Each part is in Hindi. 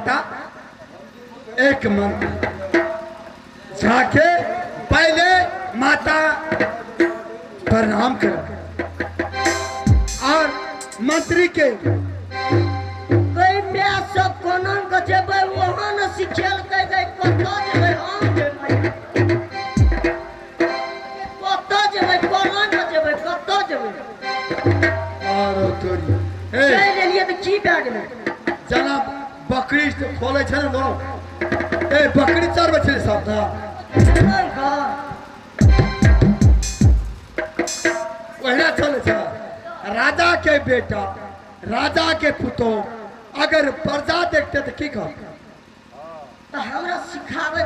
माता एक मंत्री जाके पहले माता प्रणाम कर और मंत्री के सब कोनन के जेबै वहां न सिखेल के गई कतो जेबै हम जेबै कतो जेबै कोनन के जेबै कतो जेबै और तोरी ए ले लिए त की भए गेलै जना बकरी खोले छै न ए बकरी चरबै छै सब ना वही चले छै राजा के बेटा राजा के पुतो अगर प्रजा देखते तो की कहते तो हमरा सिखावे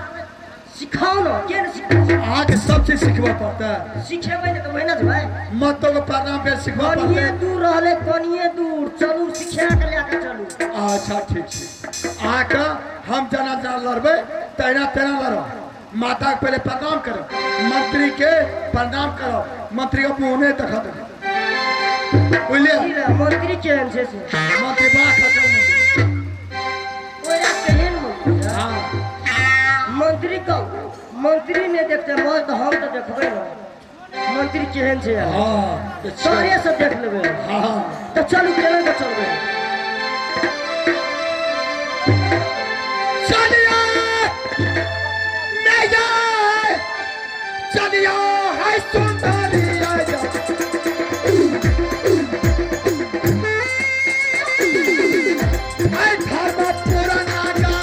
सिखाओ न के न सिखाओ आगे सब चीज सिखबा पड़ता है सिखेबै न त भइना जेबै मत तो प्रणाम पे सिखबा पड़ता कनिए है दूर रहले कनिए दूर चलू सिखा के लेके चलू अच्छा ठीक है आके हम जना जना लड़बे तेना तेना लड़ो माता के पहले प्रणाम करो मंत्री के प्रणाम करो मंत्री का मुंह नहीं देखा दे बोलिए मंत्री केहन छै से मंत्री बा खतम ओरा केहन मंत्री हां मंत्री को मंत्री ने देखते मैं तो हम तो देखबै न मंत्री केहन छै हां सारे सब देख लेबै हां तो चलू केना के चलबै चलिए मैया चलिए हाय सुंदरी आजा हाय धर्म पुराना का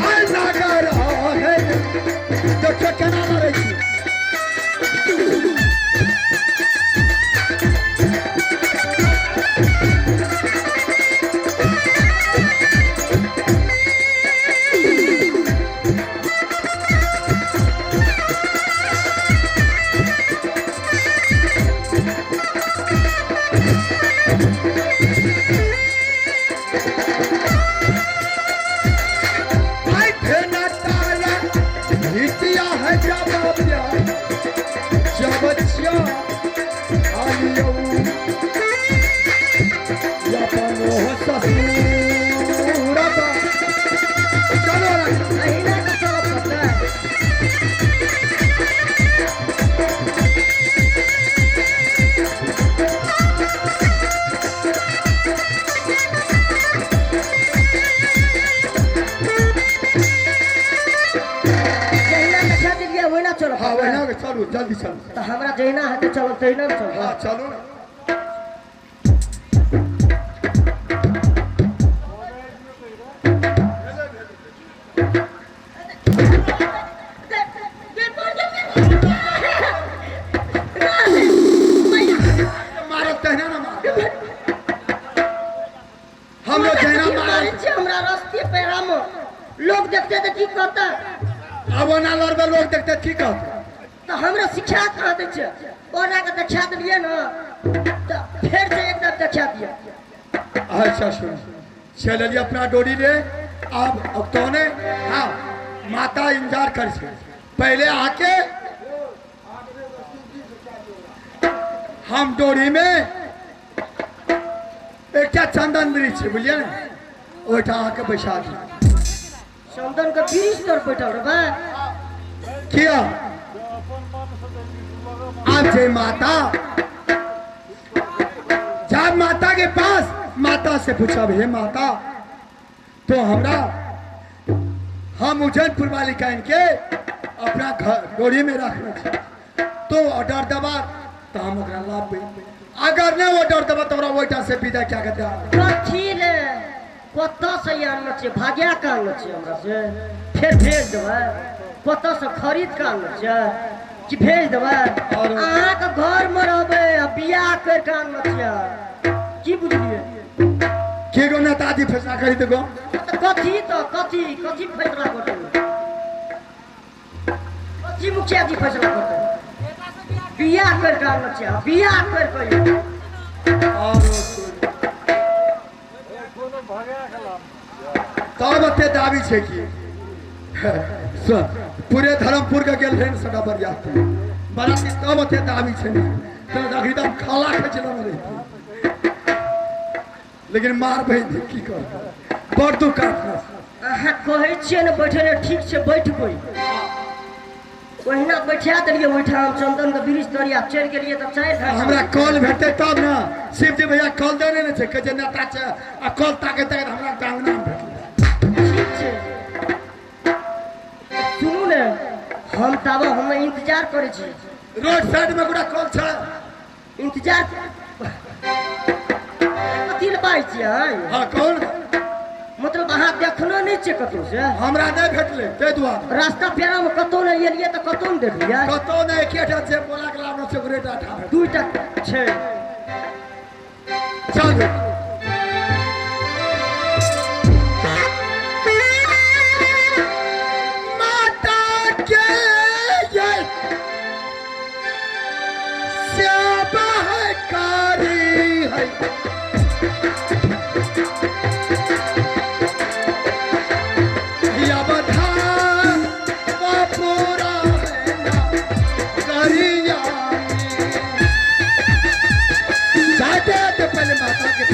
हाय नगर है तो केना लड़ै छी चलो जल्दी चलो तो हमरा जहिना है तो चलो तहिना चलो हाँ चलो ना मारो तहना ना मारो हम लोग तहना मारो हमरा रास्ते पैरा में लोग देखते तो की कहता अब ना लड़बे लोग देखते की कहते तो हमरा शिक्षा कहाँ दे छै ओना के देखा दिए न तो फिर से एकदम देखा दिया अच्छा सुन चल लिया अपना डोरी ले अब तो ने हाँ माता इंतजार कर पहले आके हम डोरी में एक चंदन वृक्ष बुझलिए ना ओठा आके बैठा दी चंदन के वृक्ष पर बैठल रे किया आज जय माता जब माता के पास माता से पूछा हे माता तो हमरा हम उज्जैनपुर वाली कहन के अपना घर डोरी में रखना तो ऑर्डर दबा तो हम ओकरा लाभ अगर नहीं ऑर्डर दबा तो ओइटा से विदा क्या करते कथी रे कत्ता से आनना छै भाग्या का आनना छै हमरा से फिर भेज देबै कत्ता से खरीद के आनना छै कि भेज देबै और अहाँ के घर में रहबै आ बियाह कर के आनना छै की बुझलिए के गो नेताजी फैसला करी तो गो कथी फैसला करतै कथी मुखिया जी फैसला करतै बियाह कर के आनना छै बियाह कर के तब एते दाबी छै कि पूरे धर्मपुर के गेल रहन सदा बरियाती बड़ा तब एते दाबी छै तो एकदम खाला खचला में रहती लेकिन मार भाई की कर बड़ दुख काटना अहाँ कहै छियै ने बैठे ले ठीक से बैठ गई ओहिना बैठा देलिए ओहिठाम चंदन के वृक्ष तरिया चढ़ि गेलिए तब 4 घंटा हमरा कॉल भेटे तब ना शिव जी भैया कॉल देने ने छे के जे नेता छे आ कॉल ताके ताके हमरा टांगना में भेटले ठीक छै सुनू ने हम तब हम इंतजार करै छी रोड साइड में गुड़ा कॉल छे इंतजार कथी ले बाई छियै हां कौन मतलब अहाँ देखलो नहीं छे कतौ से हमरा नहीं भेटले ते दुआरे रास्ता पेरा में कतौ नहीं एलिए त कतौ नहीं देखलिए कतो नहीं एकेटा छे बोला के लावनो छे गुरेटा ठामे दुईटा छै चल माता के ये सेवा है कारी है पहले माता के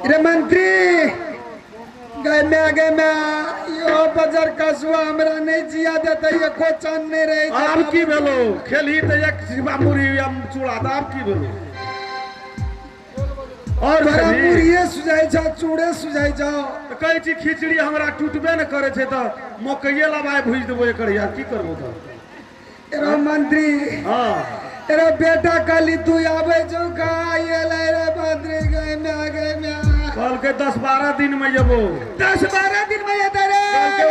रे मंत्री गए में यो बजर कसुआ हमरा नहीं जिया देते ये खोचन नहीं रहे आब की भेलो खेली त एक शिवा मुरी या चूड़ा त आब की भेलो और बड़ा खेली मुरिये सुझाई जा चूड़े सुझाई जाओ त कहै छी खिचड़ी हमरा टूटबे न करे छै त मकइये लबाय भुज देबो एकर यार की करबो त रे मंत्री हां तेरा बेटा काली तू आवे जो का ये ले रे मंत्री गए में कल के 10-12 दिन में जेबो 10-12 दिन में ये तेरे कल के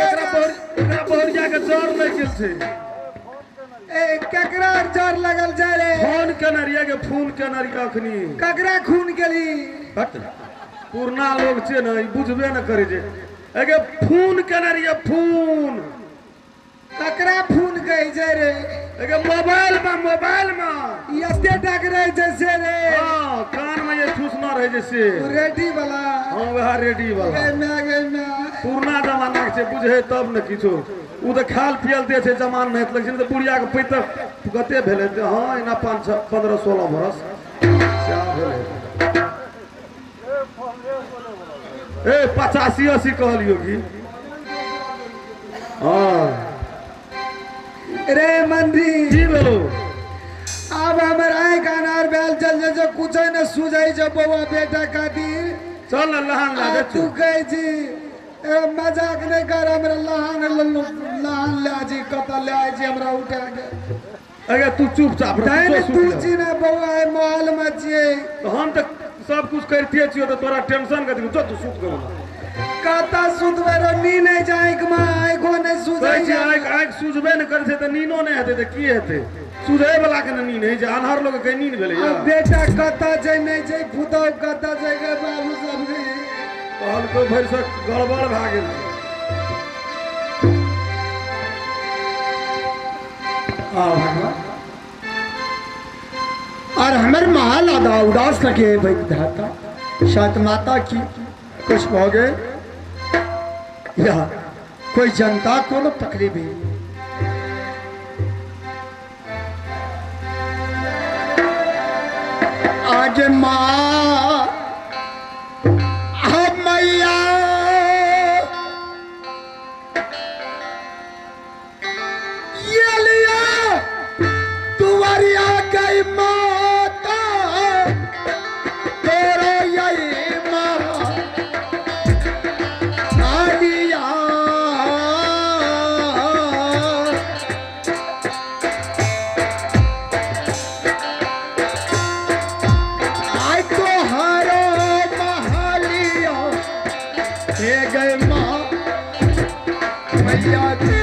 ओकरा बोरिया के जोर नहीं गेल छै ए ककरा जोर लगल जा रे फोन कनरिया के फोन कनरिया अखनी ककरा खून गेली हट पुरना लोग छै न ई बुझबे न करे छै एगे फोन कनरिया फोन ककरा खून गई जे रे एगे मोबाइल में यते टक रहे जैसे रे हां कान में ये ठूसना रहे जैसे रेडी वाला हां वह रेडी वाला गए में पुरना जमाना के छै बुझे तब न किछो उ त खाल पियल दे छै जमान में लेकिन त बुढ़िया के पैत कते भेले हां एना 5-15-16 बरस क्या भेले ए 85-80 कहलियो की हां रे मंत्री की भेलो अब हमर आए कानार बैल चल जे कुछ न सुझाई जे बउआ बेटा खातिर चल न लहान ला दे तू कहे जी ए मजाक नहीं कर हमरा लहान ला जी कत ले जी हमरा उठा के अगे तू चुपचाप रह नहीं तू जी ना बउआ है मोहल में छिए हम त सब कुछ करते छियो त तोरा टेंशन कथि जो तू सुत गयो कता सुतबे रे नी नहीं जाए के मां आइखो नहीं सुझाई जा आँख सुझबे न करे छै त नीनो नहि हेतै त की हेतै सुझे वाला के नींद नहीं जे अनहर लोग के नींद भेलै या बेटा कता जे नहीं जे पुतौ कता जे के बाबू सब रे कहल को भरि से गड़बड़ भा गेल आ भगवान और हमारे महल आधा उदास लगे भाई विधाता, शायद माता की कुछ हो गए या कोई जनता को लोग तकलीफ है। आज माँ मैया ये लिया तुवरिया गई माता तेरा यही माँ नालिया आई तो हरो महालिया हे गए माँ मैया की।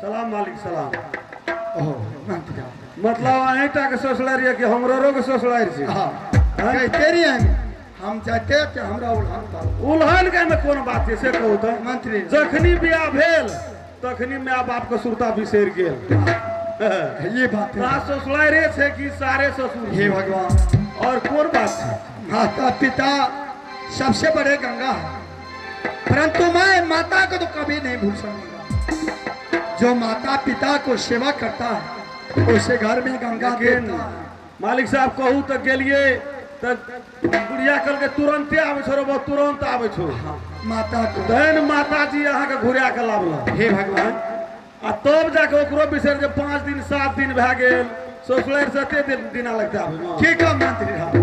सलाम मालिक सलाम। मतलब मतलब ऐटा के सोचला कि हमरो के सोचला छी। हाँ तेरी है हम चाहते कि हमरा उल्हन के में कोन बात है से कहू तो मंत्री जखनी बियाह भेल तखनी माय बाप के सुरता बिसर गेल। ये बात है सोचला रे छे कि सारे ससुर हे भगवान और कोन बात है। माता पिता सबसे बड़े गंगा है, परंतु मैं माता को तो कभी नहीं भूल सकूंगा। जो माता पिता को सेवा करता है उसे घर में गंगा देता है। मालिक साहब कहू तो गेलिए तो बुढ़िया कल के तुरंते आवे छो रे, तुरंत आवे छो। माता को धन माता जी अहाँ के घुरिया के लावला। हे भगवान आ तब जाके ओकरो बिसर जे 5 दिन 7 दिन भए गेल सोचले सते दिन लगता है। ठीक है मंत्री साहब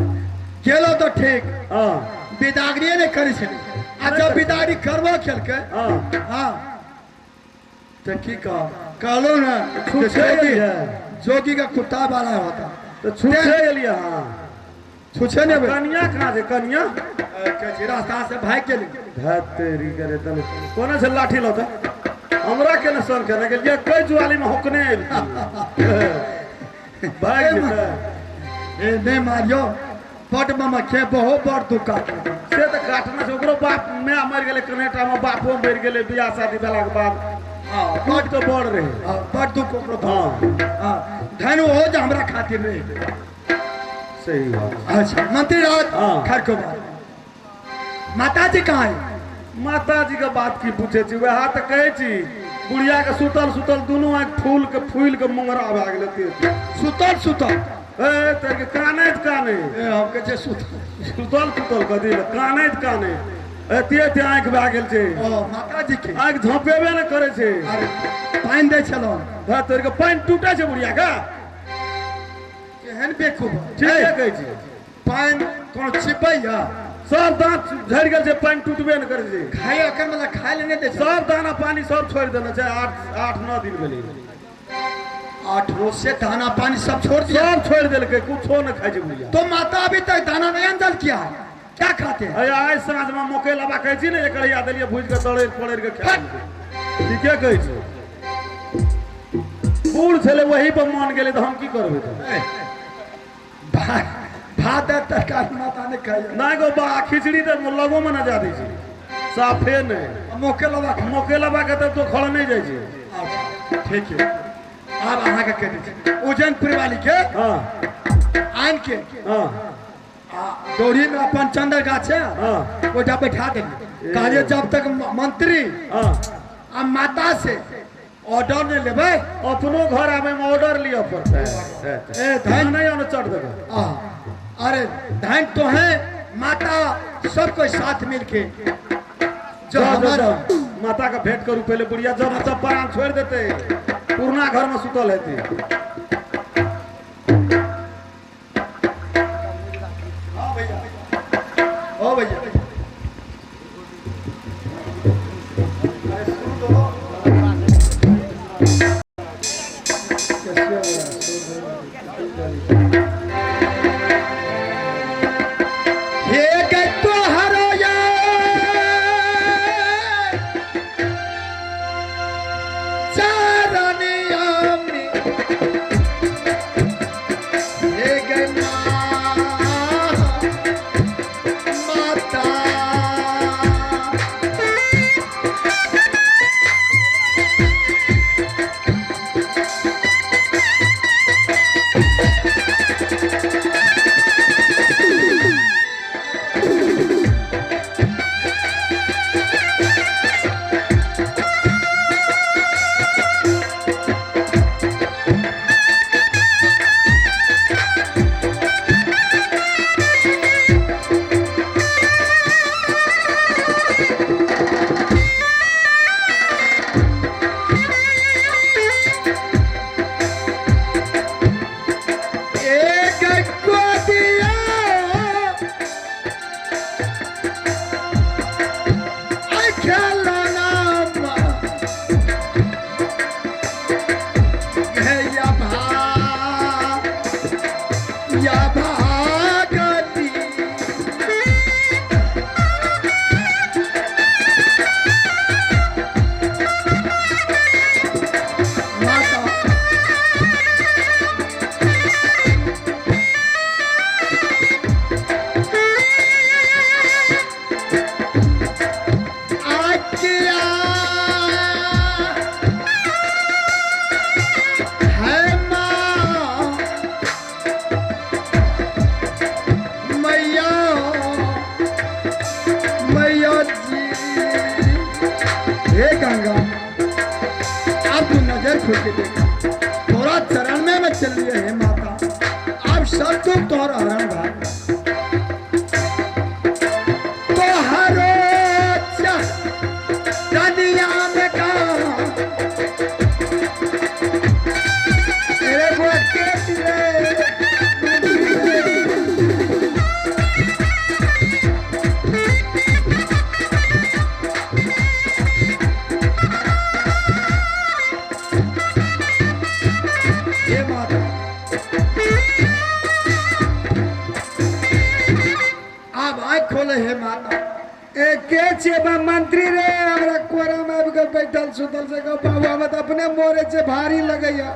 गेलो तो ठीक। हां बिदागरी ने करी छे आ जब बिदागरी करबो खेलके हां हां तो की कहलो ना छूछे जोगी का कुत्ता वाला होता तो छूछे गेलिए। हां छूछे ने कन्या कहां जे कन्या के रास्ता से भाग गेली धतेरी करे तने कोने से लाठी लता हमरा के न सन करे गेलिए कई जुआली में होकने भाग जेता ए ने मारियो पट मामा के बहुत बड़ दुका से तो काटना से ओकरो बाप मैं मर गेले कनेटा में बापो मर गेले बियाह शादी भेला के बाद। हां बड़ तो बड़ रहे बड़ दुख ओकरो। हां हां धन हो जा हमरा खातिर रहे। सही बात। अच्छा मंत्री राज हाँ। खर को बात माता जी कहाँ है? माता जी के बात की पूछे छी वह तो कहे छी बुढ़िया के सुतल सुतल दोनों आंख फूल के मुंगरा भए गेले। सुतल सुतल ए ते के काने ए हम के जे सुतल कदी काने एते ते आंख भए गेल छै। ओ माता जी के आंख झोपेबे न करे छै। अरे पानी दे चलो धा तोर के पानी टूटे छै बुढ़िया का केहन बेकूफ ठीक है कहै छी। पानी कोन चिपैया सब दांत झड़ गेल छै पानी टूटबे न करे छै। खाए अकर मतलब खाए लेने दे सब दाना पानी सब छोड़ देना छै। 8-9 दिन भेलै 8 रोज से दाना पानी सब छोड़ दिया। सब छोड़ देलकै कुछो न खाइ छै बुढ़िया। तो माता अभी तक दाना नहीं अंदर किया है क्या खाते हैं? आइ साँझ में मकई लबा कहै छी ने एकर या देलिए भूज के तड़ैर पड़ैर के खा ठीके कहै छै। बूढ़ छले वही पर मान गेले तो हम की करबै तो भात तरकारी माता ने खाई ना गो बा खिचड़ी तो लगो में न जा दै छै साफे नहीं मौके लगा मकई लबा के तो खड़ नहीं जाइ छै। ठीक है अब अहाँ के कह दीजिए उज्जैनपुर वाली के हाँ आन के हाँ डोरी में अपन चंदर गाछ है हाँ वो जब बैठा देंगे कहलिए जब तक मंत्री हाँ अब माता से ऑर्डर नहीं लेबै अपनो घर आवे में ऑर्डर लिया पड़ता है ए धन नहीं आने चढ़ देगा अरे धन तो है माता सब कोई साथ मिलके जो हमारा माता का भेंट करूँ पहले बुढ़िया जब सब प्राण छोड़ देते पुरना घर में सुतल रहती हाँ भैया ओ भैया थोड़ा चरण में मैं चल रही है माता अब सब तुम तोहर हरण भाई तो हरो दुनिया में कहा तेरे को खोले है माता के छे मंत्री रे हमरा कोरा में आबि के बैठल सुतल से को बाबू हम त अपने मोरे से भारी लगैया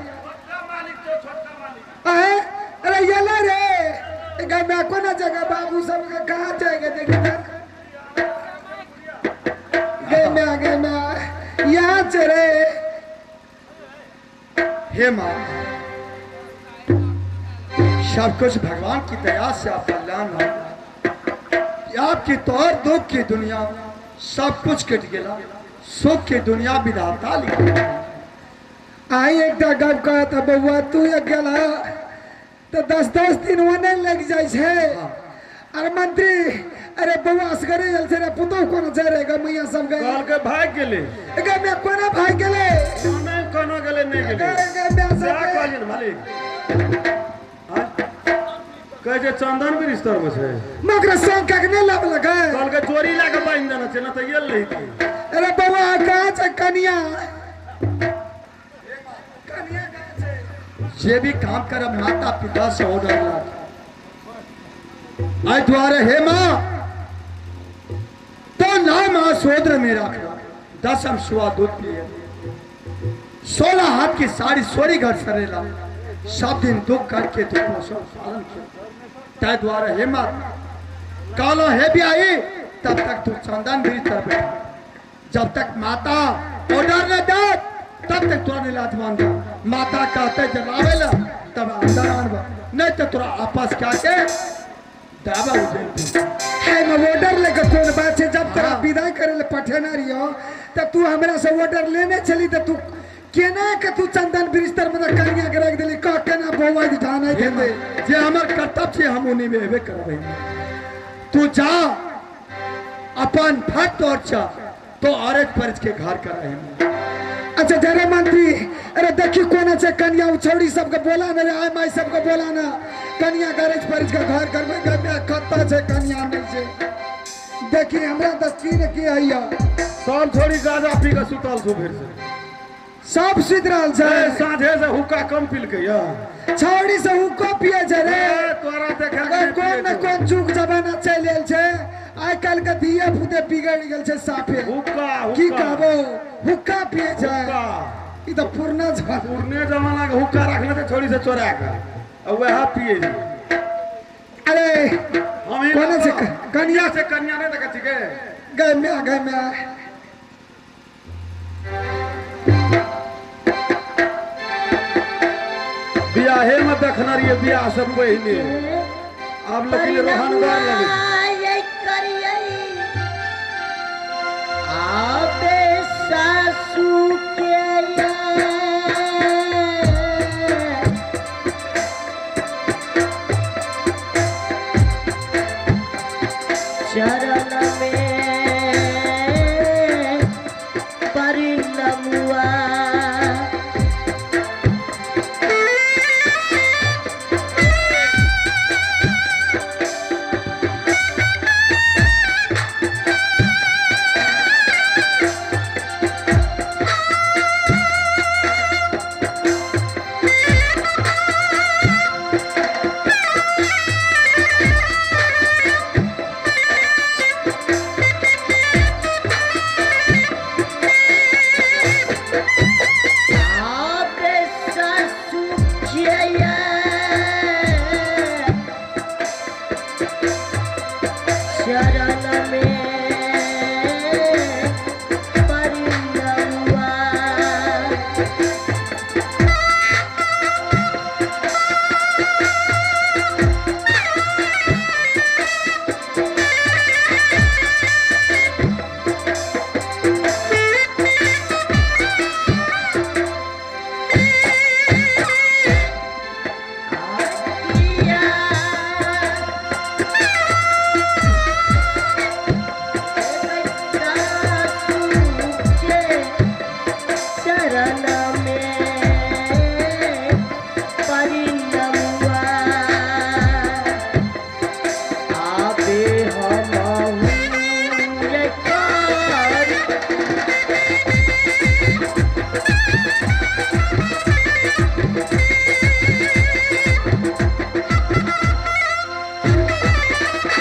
अरे येला रे गा मैं कोना जगह बाबू सब के कहां जाएगा देखी गे मैं यहां चले हे माँ सब कुछ भगवान की दया से आप कल्याण हो आपकी तौर दुख की दुनिया सब कुछ कट गया सुख की दुनिया विधाता लिखा आई एक गप कहा था बउआ तू एक गला तो 10-10 दिन होने लग जाए छे अरे मंत्री अरे बउआ असगरे जल से रे पुतो कोन जा रे ग मैया सब गए काल के भाग गेले ग मैं कोना भाग गेले नहीं कोनो गेले नहीं गेले ग मैं सब क्या कहलिन मालिक कहे जे चंदन भी रिश्तर में छे मगर सो कगने लब लगा काल के चोरी लाके बांध देना छे ना त गेल रही थी अरे बउआ कहां छ कनिया कनिया कहां छ जे भी काम कर माता पिता से ऑर्डर ला आई द्वारे हे माँ तो नाम सोद्र में रखना 10 हम सुआ दूध पिए 16 हाथ की साड़ी सोरी घर सरेला सब दिन दुख करके तो पालन किया तय द्वारा हे माँ कालो है भी आई तब तक तू चंदन भी तर बैठा जब तक माता ऑर्डर न दे तब तक तोरा नीलाज मान जा माता कहते जब आवेला तब अंदर आनबा नहीं तो तोरा आपस क्या के दावा हो जाए है मैं ऑर्डर लेके कौन बात है जब तेरा विदाई करे ले पठेना रहियो तो तू हमरा से ऑर्डर लेने चली तो तू केना के तू चंदन बिस्तर में कन्या के रख देली का केना बौआ दिखाना है दे जे हमर कर्तव्य छे हम उन्हीं में हेबे करबै तू जा अपन फट और चा तो औरत परज के घर कराए अच्छा जरे मंत्री अरे देखी कोना से कन्या उछौड़ी सबके बोला ना आय माई सबके बोला ना कन्या गरज परिज का घर करबे गमे खत्ता से कन्या में से देखी हमरा तो की की आइया सब थोड़ी गाजा पी के सुतल छो फिर से सब सुत रहल छै साँझे से हुक्का कम पील के या छौड़ी से हुक्का पिए छै रे तोरा देखा अगर कोन न कोन जुग जमाना चल लेल छै आइ काल के धिये पुते बिगड़ गेल छै साफे हुक्का की कहबो हुक्का पिए छै हुक्का ई तो पुरना जमाना पुरने जमाना के हुक्का रखले थे छोड़ी से चोरा के अब वह पिए जी अरे हम ही कोने से कन्या से कन्या नहीं देखा ठीक है गए में बियाहे में देखना रही बियाह सब पहले अब लेकिन रोहनगार लगे आबे सासू के चरण में परिणमुआ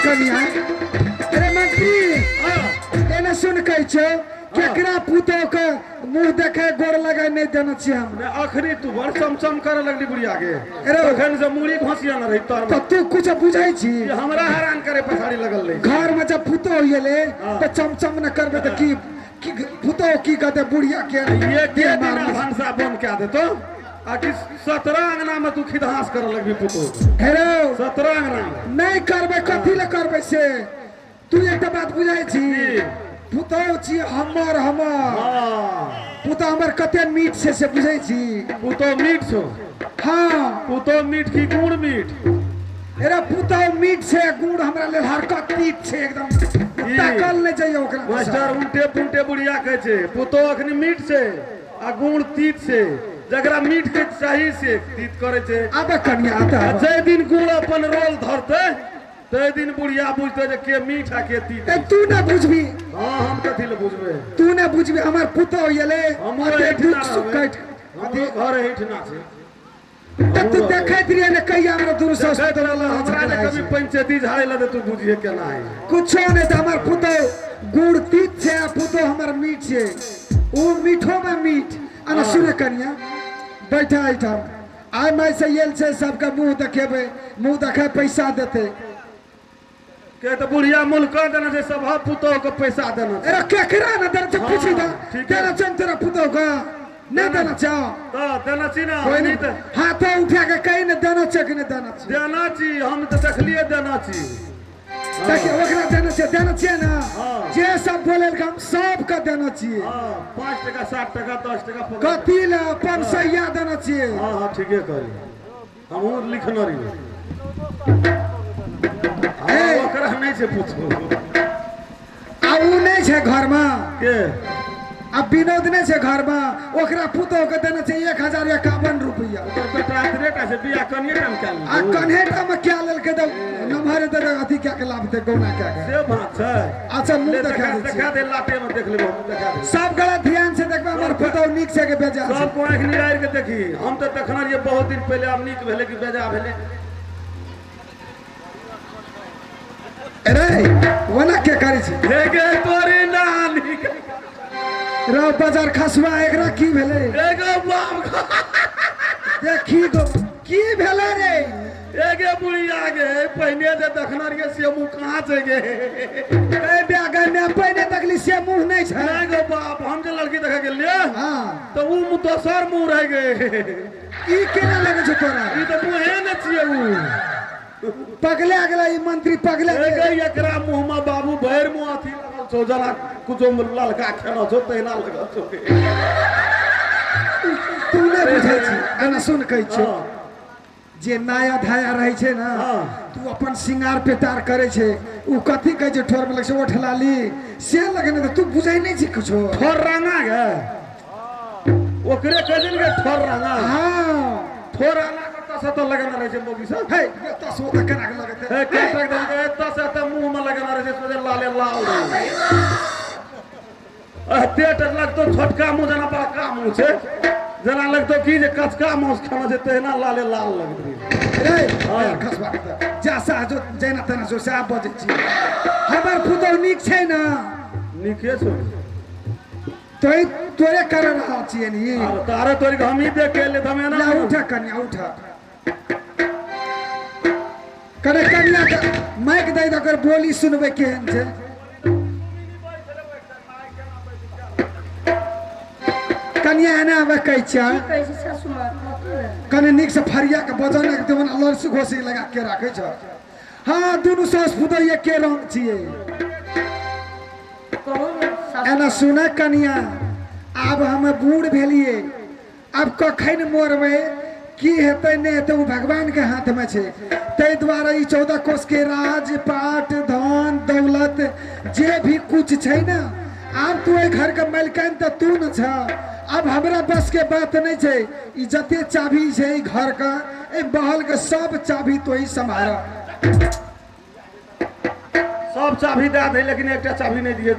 कन्या अरे मंत्री एने सुन कह छो केकरा पुतो के मुंह देखे गोड़ लगा नहीं देना चाहिए हम अखरी तू बड़ चमचम करे लगली बुढ़िया के अरे अखन से मुड़ी घोसिया न रही तर तो तू कुछ बुझाई छी हमरा हैरान करे पछाड़ी लगल रही घर में जब पुतो होइले तो चमचम न करबे तो की पुतो की कहते बुढ़िया के ये के दिन भंसा बंद क्या दे तो आकि 17 अंगना में तू खिदहास करे लगबी पुतो हेरो 17 अंगना में नहीं करबे कथी ले करबे से तू एक बात बुझाई छी पुतो छी हमर हां पुतो हमर कते मीठ से बुझाई छी पुतो मीठ छो हां पुतो मीठ की गुण मीठ अरे पुतो मीठ से गुड़ हमरा ले हरकत तीत छे एकदम ताकल ले जाइयो ओकरा मास्टर उल्टे पुल्टे बुढ़िया कहे छे पुतो अखनी मीठ से आ गुण तीत से जगरा मीठ के सही से तीत करे छे अबे कन्या आता जे दिन गुड़ अपन रोल धरते ते दिन बुढ़िया बुझते जे के मीठ आ के तीत ए तू न बुझबी हां हम कथि ले बुझबे तू न बुझबी हमर पुतो होइले हमर अते दुख दुख सुख कट हमरो घर हेठना छे त तू देखैत रहिए न कहिया हमरा दूर से हमरा ने कभी पंचायती झाड़े लदे तू बुझिए केना है कुछो नहीं तो हमार पुतो गुड़ तीत छे आ पुतो हमर मीठ छे ओ मीठो में मीठ अन सुने कनिया बैठा बैठा आय मैं से येल छे सबके मुंह देखेबे मुंह देखे पैसा देते के तो बुढ़िया मुल्क देना से सब पुतो के पैसा देना अरे केकरा न दर से पूछी दा ठीक है। तेरा चंद तेरा पुतो का नहीं देना चाहो तो देना ची ना कोई नहीं नहीं तो हाथों उठा के कहीं न देना चाहिए कि नहीं देना चाहिए देना ची हम तो देखलिए देना ची देखिए ओकरा देना चाहिए ना हाँ। जे सब बोले हम सबका देना चाहिए हाँ 5 टका 7 टका 10 टका कथी ला 500 देना चाहिए हाँ हाँ ठीके करी हम लिखना रही ओकरा नहीं से पूछो आ उ नहीं छे घर में के अब विनोद नहीं छे घर में ओकरा पुतो के देना चाहिए 1051 रुपया ओकर बेटा रेट से बिया कनिए टाइम कर आ कन्हेटा में क्या लेल के दो नम्हर दे अथी क्या के लाभ दे गौना क्या के से बात है अच्छा मुंह ले देखा दे देखा दे लाटे में देख लेबो देखा दे सब गलत ध्यान से देखबा हमर पुतो नीक से के बेजा सब को आंख निगार के देखी हम तो देखना रहिए बहुत दिन पहले अब नीक भेले कि बेजा भेले अरे वना के करै छी हे गे तोरी नानी रो बाजार खसवा एकरा की भेले एगो बाप देखी गो की भेले रे एगे बुढ़िया गे पहने जे देखना रहिए से मुंह कहां से गे ए ब्याग में पहले तकली से मुंह नहीं छै एगो बाप हम जे लड़की देखे गेलिए हां तो वो मुंह दोसर मुंह रह गए ई केना लगे छै तोरा ई तो मुंहे न छिए उ पगले गेला ई मंत्री पगले एगे एकरा मुंह में बाबू भैर मुंह अथी लगल छौ जना कुछो ललका खेना छौ तहिना लगल छौ तू नहीं बुझै छी एना सुन कहै छी हाँ। जे नया धाया रहे छै ना हाँ। तू अपन सिंगार पेटार करे छै उ कथी कहै छै ठोर में लगे छै ओठलाली से लगने तो तू बुझै नहीं छी कुछो ठोर रंगा गे ओकरे कहदिन के ठोर रंगा हां ठोर रंगा करता से तो लगना रहे छै मोगी सब हे तो सो त केना के लगते ए कटक दन के एता से त मुंह में लगना रहे छै सोजे लाले लाल पेट लगतो छोटका मुंह जना बड़का मुंह छै जना लगतो की जे कचका मांस खाना छै तहिना लाले लाल लगतै रे हाँ। खसबा जा सा जो जेना तना जो सा बजे छी हमर पुतौ नीक छै ना नीके छौ तोरे कर रहा छिए नी आर तारे तोरी हम ही देख के ले हमें ना ला उठा कन्या उठा करे कन्या के माइक दे दे कर बोली सुनबे केहन छै कन्या एना आवे कहै छै कैसे सासू माँ कने नीक से फरिया के बजन के देवन लरसी घोसी लगा के राखे छ हां दुनु सास पुतौ एके रंग छिए कहूँ एना सुने कन्या आब हम बूढ़ भेलिए अब कखन मोरबे की हेतै नहीं हेतै वो भगवान के हाथ में छै तै द्वारा ई 14 कोष के राज पाट धन दौलत जे भी कुछ छै ना आब तू ए घर के मालिकाइन त तू न छ अब हमरा बस के बात नहीं छै ई जते चाबी छै ई घर का ए महल के सब चाबी तो ही संभाल सब चाबी दे दे लेकिन एकटा चाबी नहीं दिए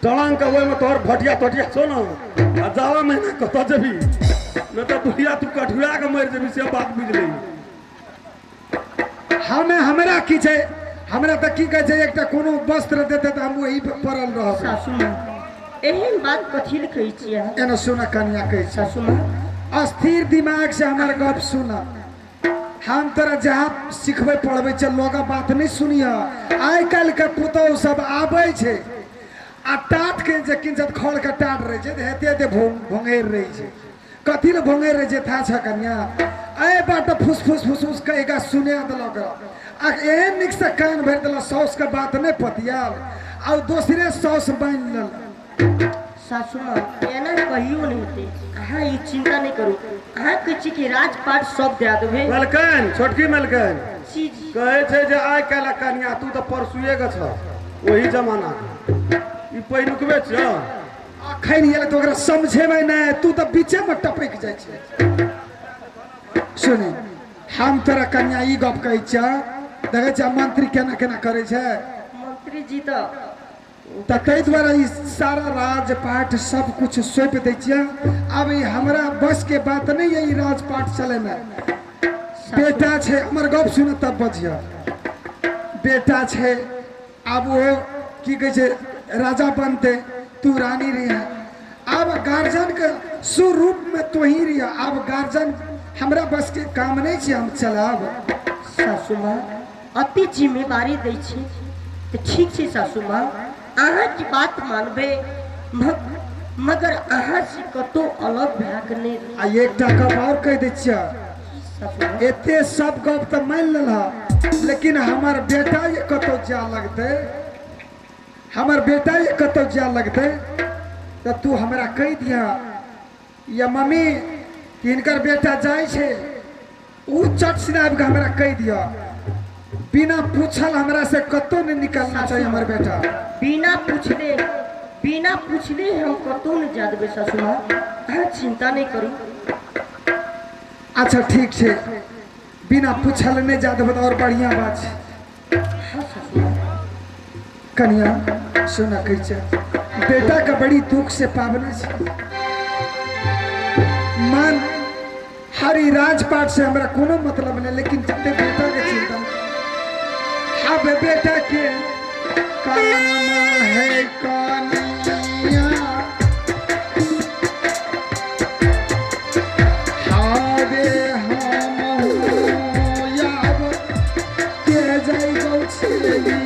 टड़ंग के ओइ में तोहर भटिया तटिया छौ ना आ जावा महीना कत जेबी न तो बुढ़िया तू कठुआ के मर जेबी से बात बुझ ली हमरा की छै हमरा त की कहै छै एकटा कोनो वस्त्र देते त हम वही पे पड़ल रहब सासू माँ एहन बात कथी ले कहै छियै एना सुना कन्या कहै छै सासू माँ अस्थिर दिमाग से हमार गप सुना हम तोरा जहाँ सिखबे पढ़बे छै लोग बात नहीं सुनिया आइ काल्हि के पुतौ सब आबै छै आ टाट के जे किंजत खड़ के टाट रहे छै हेते हेते भोंगेर रहे छै कथी ले भोंगेर रहे छै था छ कन्या ए बाट फुसफुस फुसफुस कहेगा सुने देलक आ एहन निक से कान भर देलक सौस के बात नहीं पतियाल आ दोसरे सौस बांध लेल सासू माँ एना कहियो नहीं होते अहाँ ई चिंता नहीं करू अहाँ कहै छी कि राजपाट सब दे देबै मलकन छोटकी मलकन चीज कहे छै जे आइ काल्हि कन्या तू तो परसुए के छ वही जमाना ई पहिनुकबे छ अखन ये तो ओकरा समझेबै नहीं तू तो बीचे में टपक जाय छै सुनी हम तोरा कन्या ई गप कहै छ देखे छ मंत्री केना केना करे छै मंत्री जी तो तै द्वारा ई सारा राजपाट सब कुछ सौंप दै छियै अब ई हमरा बस के बात नहीं है ई राजपाट चले में बेटा छै हमर गप सुन तब बजिया बेटा छै अब वो की कहै छै राजा बनते तू रानी रही अब गार्जियन के स्वरूप में तो ही रही अब गार्जियन हमरा बस के काम नहीं छै हम चलाब सासू माँ अति जिम्मेवारी दै छी तऽ ठीक छै सासू माँ अहाँ की बात मानबे मगर अहाँ से कतो अलग भए नहीं आ एकटा गप और कह दै छियै, एते सब गप तो मान लेला, लेकिन हमार बेटा ये कतो जा लगते, हमार बेटा ये कतो जा लगते, तो तू हमरा कह दिया या मम्मी कि इनकर बेटा जाए छे, ऊ चट सिनाब के हमरा कह दिया, बिना पूछल हमरा से कतो नहीं निकलना चाहिए हमार बेटा। बिना पूछले हम कतो नहीं जा देबे ससुमा, अहाँ चिंता नहीं करू। अच्छा ठीक है, बिना पूछल नहीं जा देबे तो और बढ़िया बात है। हाँ ससुमा। कन्या सुना कह छै, बेटा का बड़ी दुख से पावने छै, मन हरी राजपाट से हमरा कोनो मतलब नहीं, लेकिन जब बेटा के चिंता, अब बेटा के काम है कन्या, हावे हम याब के जाई गौ छेली।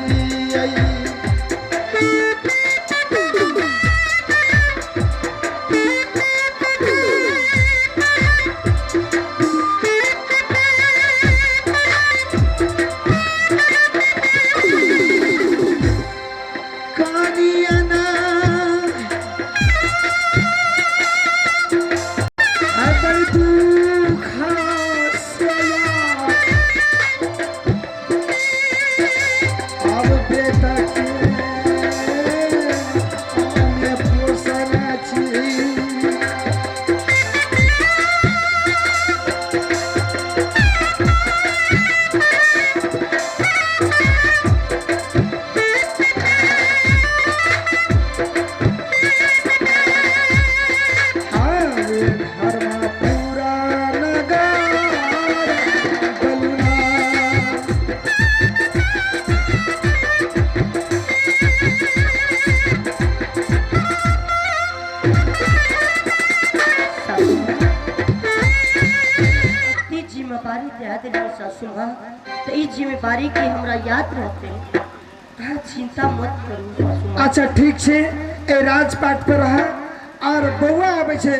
तो इस जिम्मेदारी के हमरा याद रहते, चिंता मत करू। अच्छा ठीक है, ए राजपाट पर रहा और बउआ आवे छे,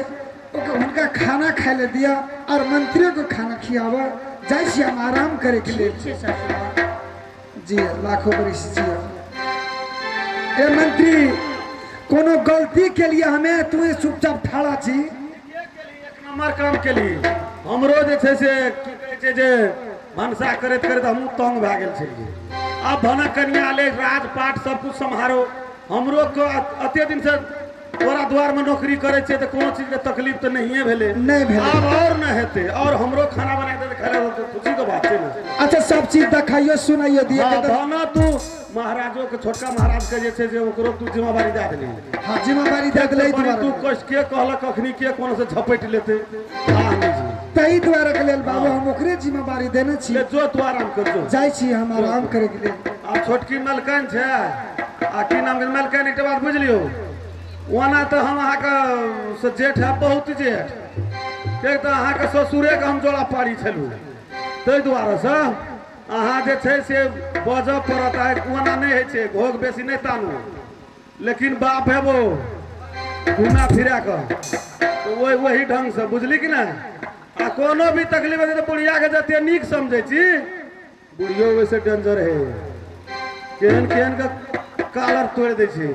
उनका खाना खाए ले दिया और मंत्रियों को खाना खियावा, जाए छी हम आराम करे के लिए। जी लाखों बरिस जी। ए मंत्री, कोनो गलती के लिए हमें तू चुपचाप ठाड़ा छी, एक नंबर काम के लिए हमरो जे छै से की कहै छै जे भनसा करैत करैत हमहूँ तंग भए गेल छलियै। आब भना कनिया ले राजपाट सब कुछ सम्हारो, हमरो अते दिन से तोरा द्वार में नौकरी करे छे तो कोनो चीज के तकलीफ तो नहीं भेले, नहीं भेले, अब और न हेते, और हमरो खाना बना दे खाए तो खुशी के बात है ना। अच्छा सब चीज दिखाइयो सुनाइयो दिए हाँ, के भना तू महाराजो के छोटका महाराज के जे छै जे ओकरो तू जिम्मेवारी दे देली। हां जिम्मेवारी दे देलै तू कष्ट के कहलक अखनी के कोन से झपट लेते तई द्वारा के लेल बाबू हम ओकरे जिम्मेवारी देने छी। जो तू आराम कर जो जाय छी हम आराम करे के लिए। आ छोटकी मलकन छै आ की नाम के मलकन, एकटा बात बुझलियो, ओना तो हम अहाँ के से जेठ है बहुत जेठ, कियाक तो अहाँ के ससुरे के हम जोड़ा पारी छलू, ताहि दुआरे से अहाँ जे छै से बजऽ पड़त है, ओना नहीं है छै, घोग बेसी नहीं तानू, लेकिन बाप है वो घुमा फिरा कर तो वही ढंग से बुझली कि नहीं। आ कोनो भी तकलीफ है तो बुढ़िया के जते नीक समझे छी, बुढ़ियो वैसे डेंजर है, केहन केहन के कालर तोड़ दे छै,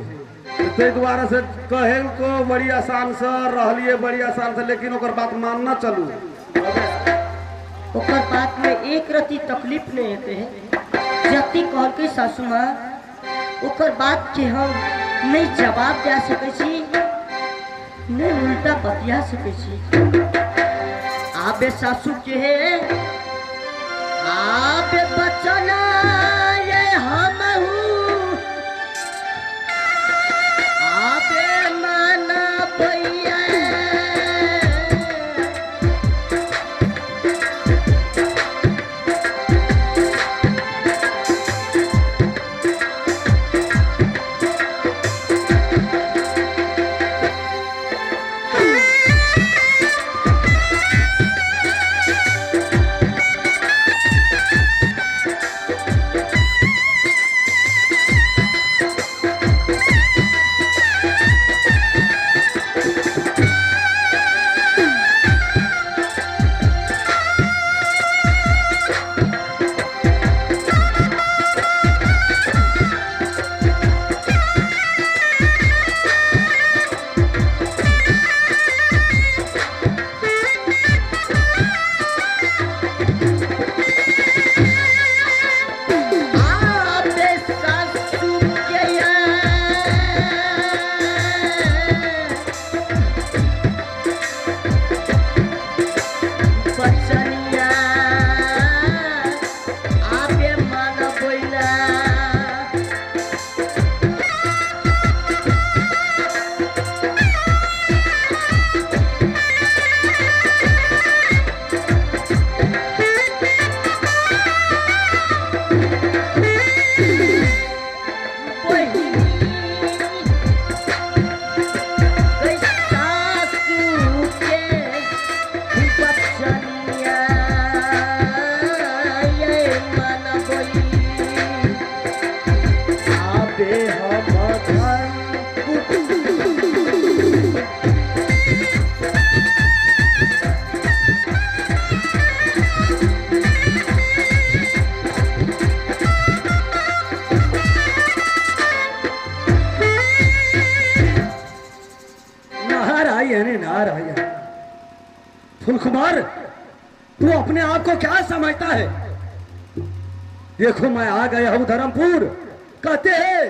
ताहि दुआरे से कहे को बड़ी आसान से रहलिए बड़ी आसान से, लेकिन ओकर बात मानना चलू, ओकर बात में एक रति तकलीफ नहीं होते है, जति कहल के सासू माँ ओकर बात के हम नहीं जवाब दे सके छी, नहीं उल्टा बतिया सके छी। आबे सासू के है, आबे बचना ये हम हूँ, आबे माना भैया फुलकुमार, तू अपने आप को क्या समझता है? देखो मैं आ गया हूं धर्मपुर। कहते हैं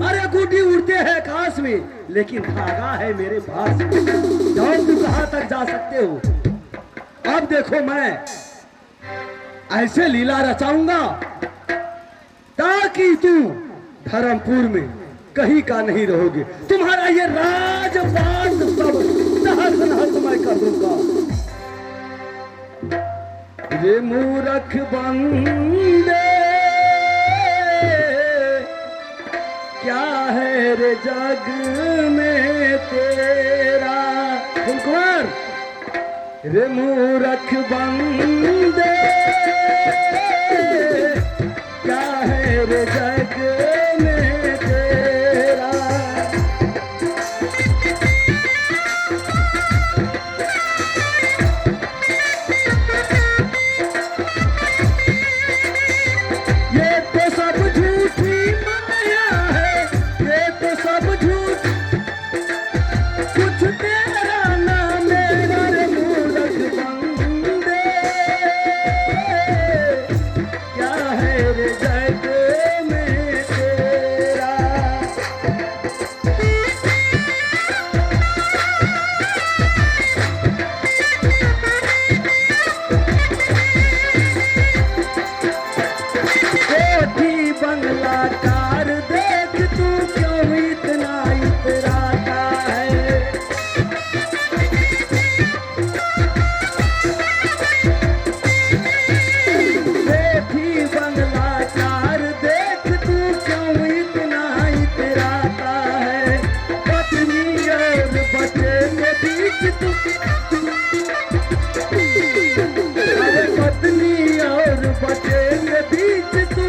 अरे गुड्डी उड़ते हैं आकाश में, लेकिन धागा है मेरे पास। जाओ, तू कहां तक जा सकते हो? अब देखो मैं ऐसे लीला रचाऊंगा ताकि तू धर्मपुर में कहीं का नहीं रहोगे। तुम्हारा ये राजपाट सब तहस नहस मैं कर दूंगा। ये मूर्ख बंदे, क्या है रे जग में तेरा? फुलकुमार, रे मूर्ख बंदे, क्या है रे जग में तेरा? ये तो सब झूठी माया है, ये तो सब झूठ, कुछ तेरा ना मेरा रे मूर्ख बंदे, क्या है रे जग में तेरा? कोठी बंगला कार देख तू क्यों इतना इतराता है? कोठी बंगला कार देख तू क्यों इतना इतराता है? पत्नी और बच्चे के बीच तू, अरे पत्नी और बच्चे के बीच तू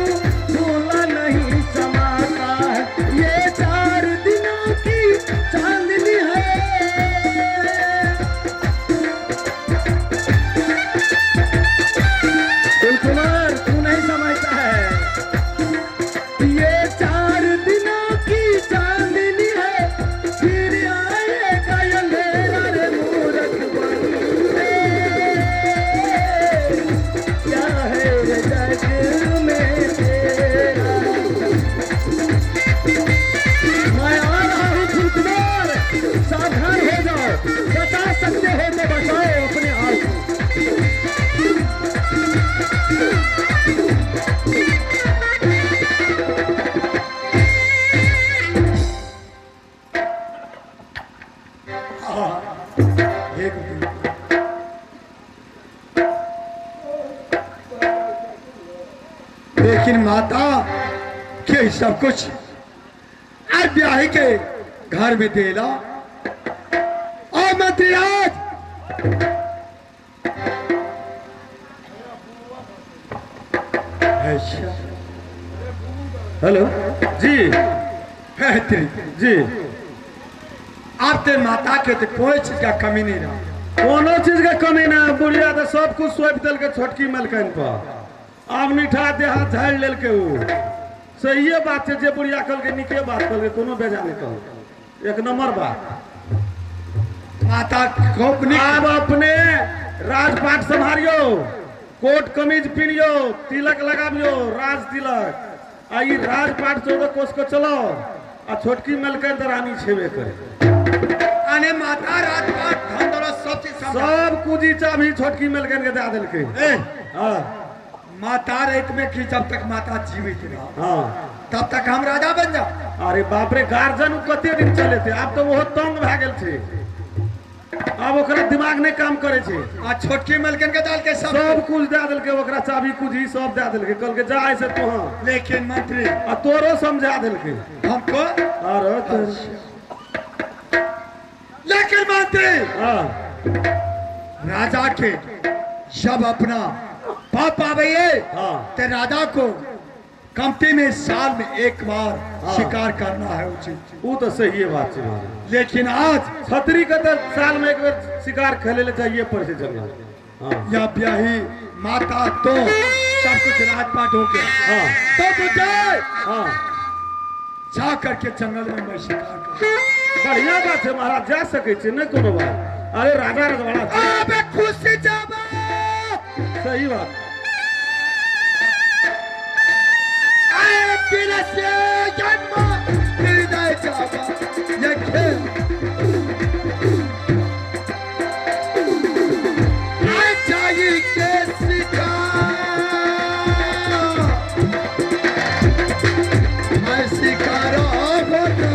झूला नहीं समाता है। ये 4 दिनों की चांदनी है, फुलकुमार तू नहीं समझता है। ये 4 दिनों की चांदनी है, फिर आएगा अंधेरा रे मूर्ख बंदे, क्या है रे जग में तेरा? मैं आ रहा हूं फुलकुमार, सावधान हो जाओ। बचा सकते हो तो बचाओ अपने आप को। एक मिनट। लेकिन माता के सब कुछ और ब्याही के घर में देला और मंत्री आज अच्छा हेलो जी, बेहतरीन जी आप ते माता के तो कोई चीज का कमी नहीं रहा। कोनो चीज का कमी ना। बुढ़िया तो सब कुछ सौंप दिल के छोटकी मलकन पर। अब निठा देहा झाड़ लेल के ऊ सही बात है। जे बुढ़िया कल के निके बात कल के कोनो बेजा नहीं कल, एक नंबर बात। माता गोपनीय अब अपने राजपाट संभालियो, कोट कमीज पहनियो, तिलक लगाबियो, राज तिलक। आ ई राजपाट 14 कोस को चलो आ छोटकी मलकन तो रानी छेबे करे। अने माता राजपाट धन दौलत सब चीज सब कुजी चाभी छोटकी मलकन के दे दिल के। ए हाँ माता रेत में की जब तक माता जीवित रहा हाँ, तब तक हम राजा बन जा। अरे बाप रे, गार्जियन कते दिन चले थे, अब तो वो तंग भ गेल थे। अब ओकरा दिमाग नहीं काम करे छे। आ छोटकी मलकन के डाल के सब कुछ दे दिल के, ओकरा चाबी कुजी सब दे दिल के। कल के जा ऐसे तो हाँ, लेकिन मंत्री आ तोरो समझा दिल के। हमको अरे तो लेकिन मंत्री हाँ राजा के जब अपना पाप आवे हाँ ते राजा को कमती में साल में एक बार हाँ। शिकार करना है उचित। वो तो सही है बात है। लेकिन आज छतरी का तो साल में एक बार शिकार खेले ले चाहिए पर से जंगल। हाँ या ब्याही माता तो सब कुछ राजपाट हो गया। हाँ तो मुझे हाँ, जा करके जंगल में मैं शिकार कर बढ़िया बात है महाराज, जा सके छे, नहीं कोनो बात। अरे राजा रजवाड़ा अबे खुश बात आए दिल से जन्म हृदय जावा ये खेल आए जाई के शिकार आए शिकार होता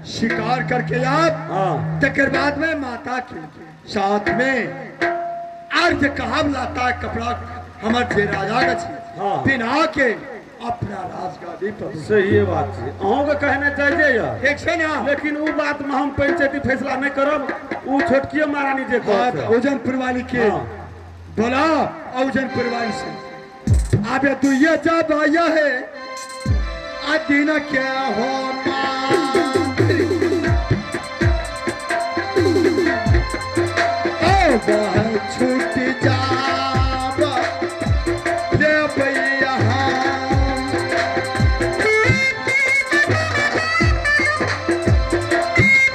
शिकार करके आप हाँ तकर बाद में माता के साथ में अर्ध कहाब लाता कपड़ा हमर जे राजा के छी हाँ। बिना के अपना राजगादी पर सही ये बात है अहों के कहना चाहिए यार ठीक छै ना लेकिन वो बात में हम पंचायती फैसला नहीं करब वो छोटकिए महारानी जे बात कहत औजनपुर वाली के हाँ। बोला औजनपुर वाली से अब ये तू ये जब आया है दिन क्या हो वह छूट जाब रे भैया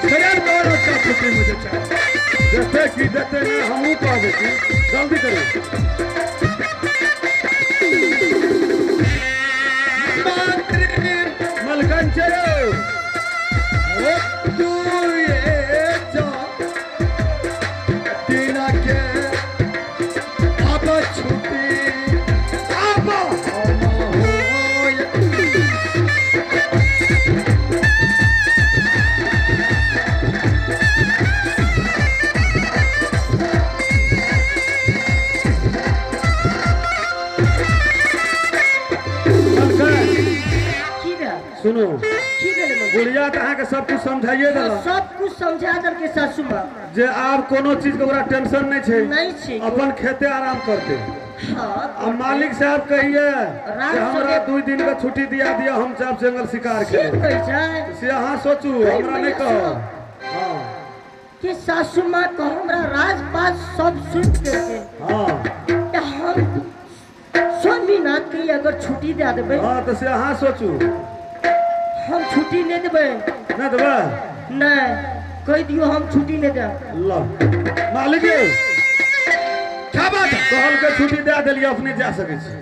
छुट्टी मुझे चाहिए देते की देते नहीं हमू कह देती जल्दी करो मलकन चलो तू ये जो दिन के अब छुट्टी अब सुनो की भेलै मंत्री? गुड़िया तो अहाँ के सब कुछ समझाइए देला सब कुछ समझा दल के सासू माँ जे आब कोनो चीज के ओकरा टेंशन नहीं छे नहीं छै अपन खेते आराम करते हाँ अब मालिक साहब कहिए रात कि हमरा सवेरे- 2 दिन का छुट्टी दिया हम सब जंगल शिकार से खेले कह जाए से अहाँ सोचू हमरा नहीं कहो हाँ कि सासू माँ को हमरा राजपाट सब सुन के हाँ कि हम स्वामीनाथ के अगर छुट्टी दे देबै हाँ तो से अहाँ सोचू हम छुट्टी नहीं देबै नहीं देबा नहीं कह दियो हम छुट्टी नहीं देब अल्लाह मालिक क्या बात है कहल के छुट्टी दे दिलिए अपने जा सके छी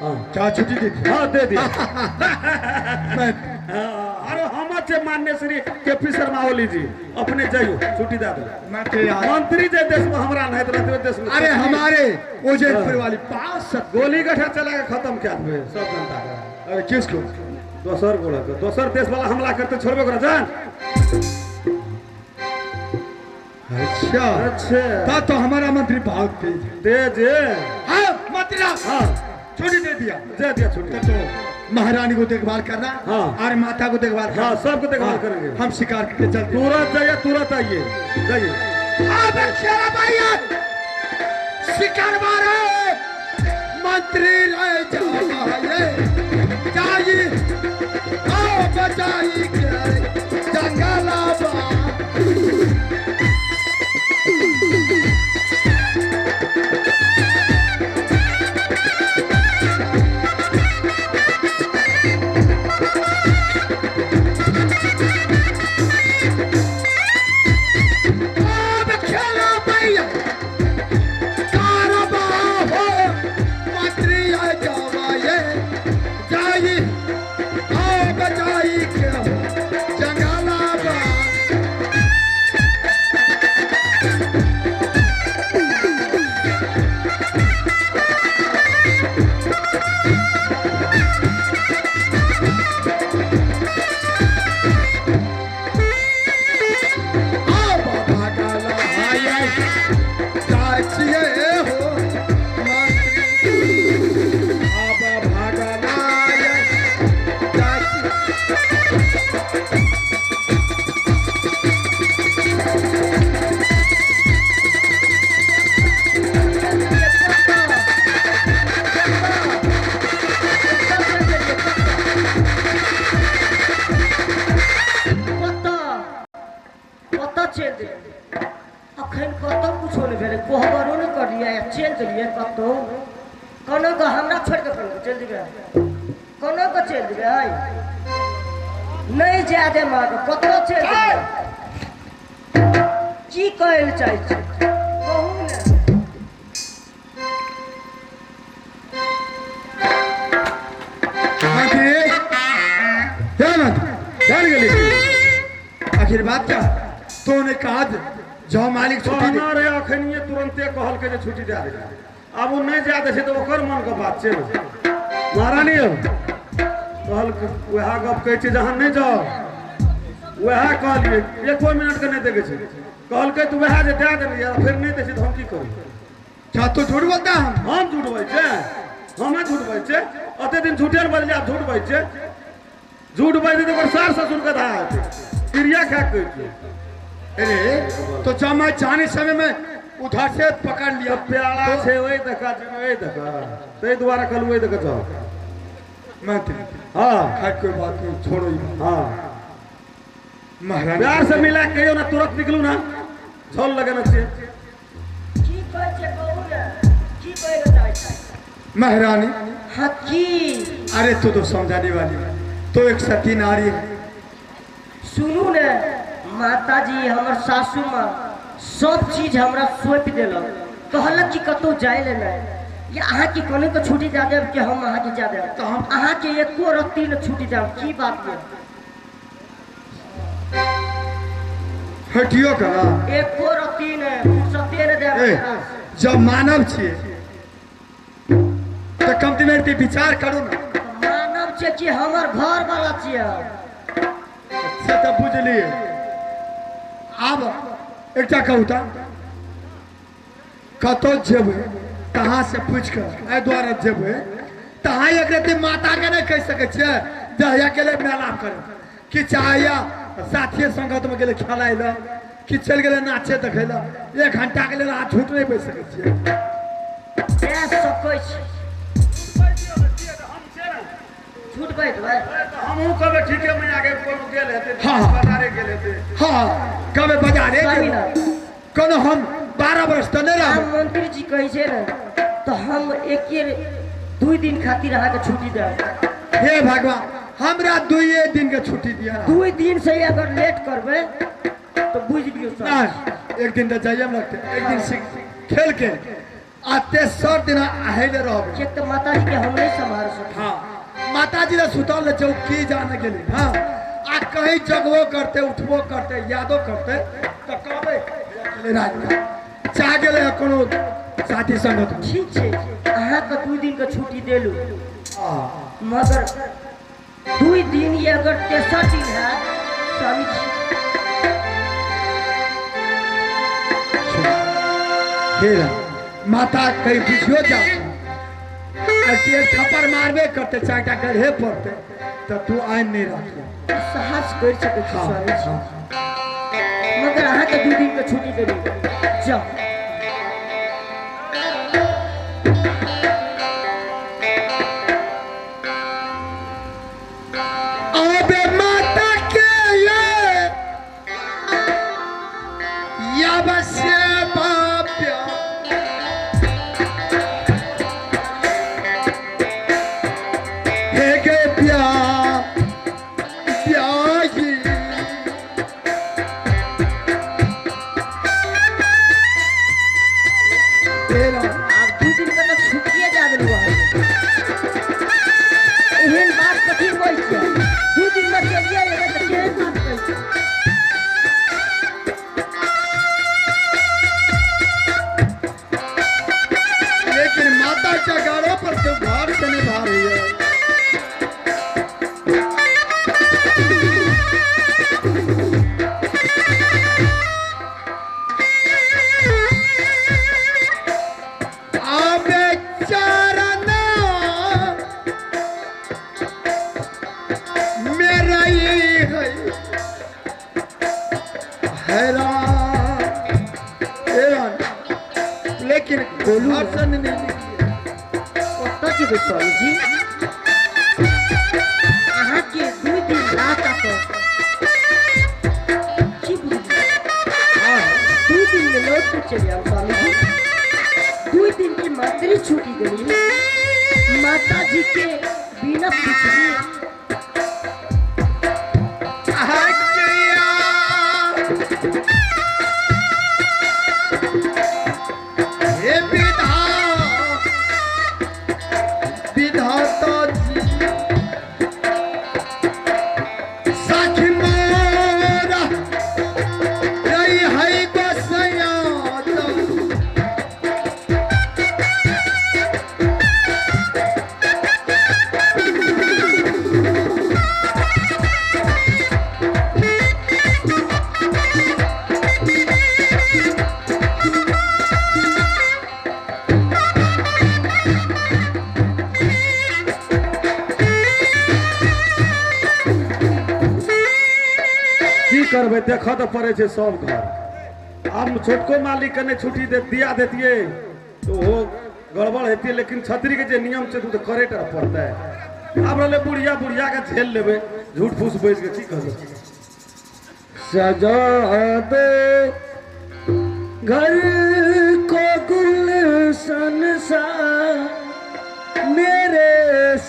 हाँ क्या छुट्टी दी थी? हाँ दे दिया मैं अरे हम अच्छे मान्य श्री के पी शर्मा ओली जी अपने जाइयो छुट्टी दे दो मैं तो यार मंत्री जे देश में हमरा नहीं तो रहते देश में अरे हमारे उजैनपुर वाली पास गोली गठा चला के खत्म क्या देबे सब जनता का अरे किसको दोसर गोला के दोसर देश वाला हमला करते छोड़बे करा जान अच्छा अच्छे तब तो हमारा मंत्री बहुत तेज है दे जे हाँ मंत्री हाँ छुट्टी दे दिया दे दिया छुट्टी तो महारानी को देखभाल करना हाँ। और माता को देखभाल करना हाँ सबको देखभाल हाँ, करेंगे हम शिकार करके चलते हैं। तुरंत जाइए तुरंत आइए जाइए अब शेरा भैया शिकार मारो मंत्री रह जाइए आओ बचाई के जंगलाबा अब खेला भैया कारबा हो मंत्री आ जावाए जाई आओ बचाई के हो पता चल दे अखन कत कुछो नहीं भेले कोहबरो नहीं कर लिया या चल दिए कतो कोनो को हमरा छोड़ के चल दिबे कोनो को चल दिबे आई नहीं जादे मार कतो चल दिबे की कहल चाहि छी कहू ने आखिर बात क्या तूने कहा जाओ मालिक छुट्टी दे रे अखन ये तुरंते कहल के जे छुट्टी दे दे अब वो नहीं जाते से तो ओकर मन के बात छै महारानी कहल वह गप कहै छै जहां नहीं जाओ वह कहलिए एको मिनट के नहीं देखे छै कहल के तू वह जे दे देलिए फिर नहीं दे छै तो हम की करू क्या तू झूठ बोलता है हम झूठ बोलै छै हमें झूठ बोलै छै अते दिन झूठे बजले आप झूठ बोलै छै झूठ बोलै तो सार ससुर के धा क्रिया खा कहै छै अरे तो जब मैं जाने समय में उधर से पकड़ लिया प्याला छै ओई देखा छै ओई देखा तै द्वारा कल ओई देखा जाओ मंत्री हां खैर कोई बात नहीं छोड़ो ये हां महारानी प्यार से मिला के कहियो ना तुरंत निकलू ना झोल लगना छै की कहै छै कहू ने की कहै चाहि छी महारानी हाँ की अरे तू तो समझाने वाली है तो एक सती नारी है सुनू ने माता जी हमर सासू माँ सब चीज हमरा सौंप देलक कहलक कि कतौ जाए ले नहीं या अहाँ की कोनो को छुट्टी दे देब कि हम अहाँ के जा देब तो हम अहाँ के एको रत्ती न छुट्टी देब की बात ये हटियो करा एको रत्ती ने फुर्सते न ए देब जब मानव छिए तो कम दिन में विचार करू ना मानव छै कि हमर घर वाला छियै से तो बुझलिए अब एक कहू था कतो जेबे कहाँ से पूछ कर एहि द्वारा जेबे तहाँ एक रत्ती माता के नहीं कह सके छियै दहिया के लिए मेला कर कि चाहे साथी संगत में गेले खेलाय ल कि चल गेले नाचे देखे ल 1 घंटा के लिए झूठ नहीं बैठ सके छियै कह सकै छी झूठ बैठ भाई हमहू कबे ठीके में आगे कोनो गेल हेते हाँ। बाजारे गेल हेते हाँ कबे बाजारे सही गेल ना। कोनो हम 12 वर्ष तो नहीं हम रह मंत्री जी कहै छै ने तो हम एक 2 दिन खातिर अहाँ के छुट्टी देब हे भगवान हमरा 2 दिन के छुट्टी दिया 2 दिन से अगर लेट करबे तो बुझ लियो सब नहीं, एक दिन तो जाइए हम लगते एक दिन से खेल के आ तेसर दिन अहिले रहबे एक तो माता जी के हम नहीं संभाल सकते हाँ माता जी ने सुतल ले चौकी जाने गेली हाँ आ कहीं जगबो करते उठबो करते यादो करते तो कहबे चले राजमा चाह गेले कोनो साथी संगत में। ठीक छै अहाँ के 2 दिन के छुट्टी देलू हाँ, मगर 2 दिन ये अगर तेसर दिन है स्वामी जी हे राम, माता कहीं बुझियो जा ऐसे थप्पड़ मारबे करते चाटा गढ़े पड़ते तो तू आइन नहीं रखियो साहस कर सकै छी हाँ, स्वामी जी हाँ। मगर अहाँ के 2 दिन के छुट्टी देलू जाओ अबे माता के या बस बाप्या हे गे प्या प्याही तेरा आप 2 दिन का तो छुट्टिए जा देलू एहन बात कथी होइ छै 2 दिन में चलिए एबे तऽ केहन बात कहै छै लेकिन माता जगाड़ो पर तो घर से नहीं बाहर हुई है अबे चरना मेरा ही है हैरान हैरान लेकिन घर से नहीं ओतऽ जेबै स्वामी जी अहाँ के 2 दिन रात तक की बुझलियै मंत्री छुट्टी देली माता जी के बिना पूछली करबे देख तो पड़े छे सब घर अब छोटको मालिक के छुट्टी दे दिया देतिए तो वो गड़बड़ हेती लेकिन छतरी के जे नियम छे तो करे टा पड़ता है अब रहले बुढ़िया बुढ़िया के झेल लेबे झूठ फूस बैठ के की कहबे सजा दे घर को गुलशन सा मेरे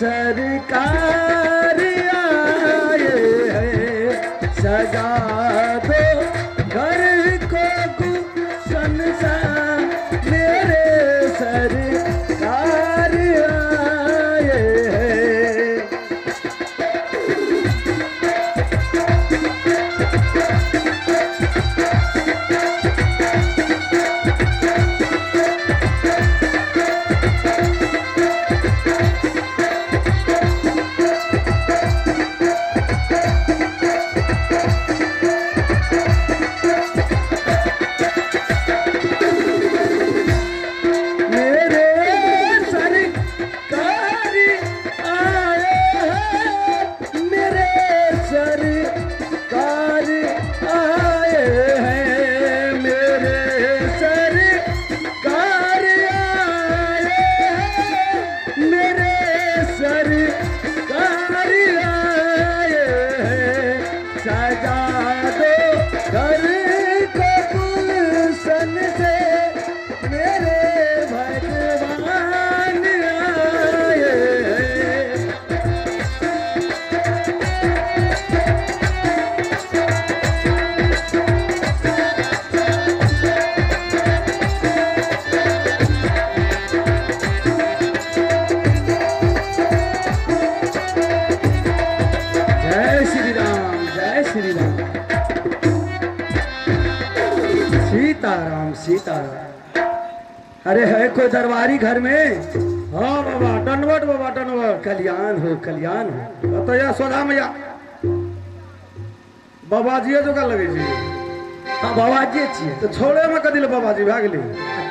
सरकार आए हैं सजा दो घर को गुलशन सा मेरे सरकार आए हैं अरे है कोई दरबारी घर में? हाँ बाबा दंडवत बाबा दंडवत कल्याण हो कल्याण हो बताइए सोधा मैया बाबाजी जो का लगे छी हाँ बाबाजी छिए तो छोड़े में कदिल बाबाजी भाग गेली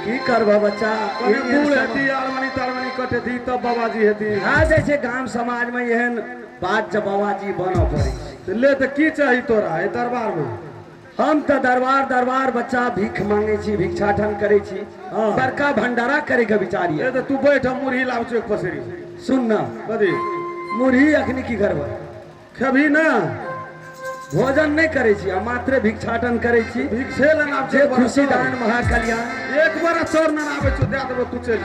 की करबा बच्चा कने फूल हेती आलमनी तालमनी कटे दी तब बाबाजी हेती हाँ जैसे गांव समाज में एहन बात जब बाबाजी बनो पड़ी तो ले तो की चाही तोरा ए दरबार में हम तो दरबार दरबार बच्चा भीख मांगे छी भिक्षाटन करे छी हाँ। बड़का भंडारा करे के विचारी ए तो तू बैठ हम मुरही लाव चोक पसरी सुन ना कदी मुरही अखनी की करबा खबी ना भोजन नहीं करे छी हम मात्र भिक्षाटन करे छी भिक्षे लेना जे खुशी दान महाकल्याण एक बार चोर ना आवे छो दे देबो तू चल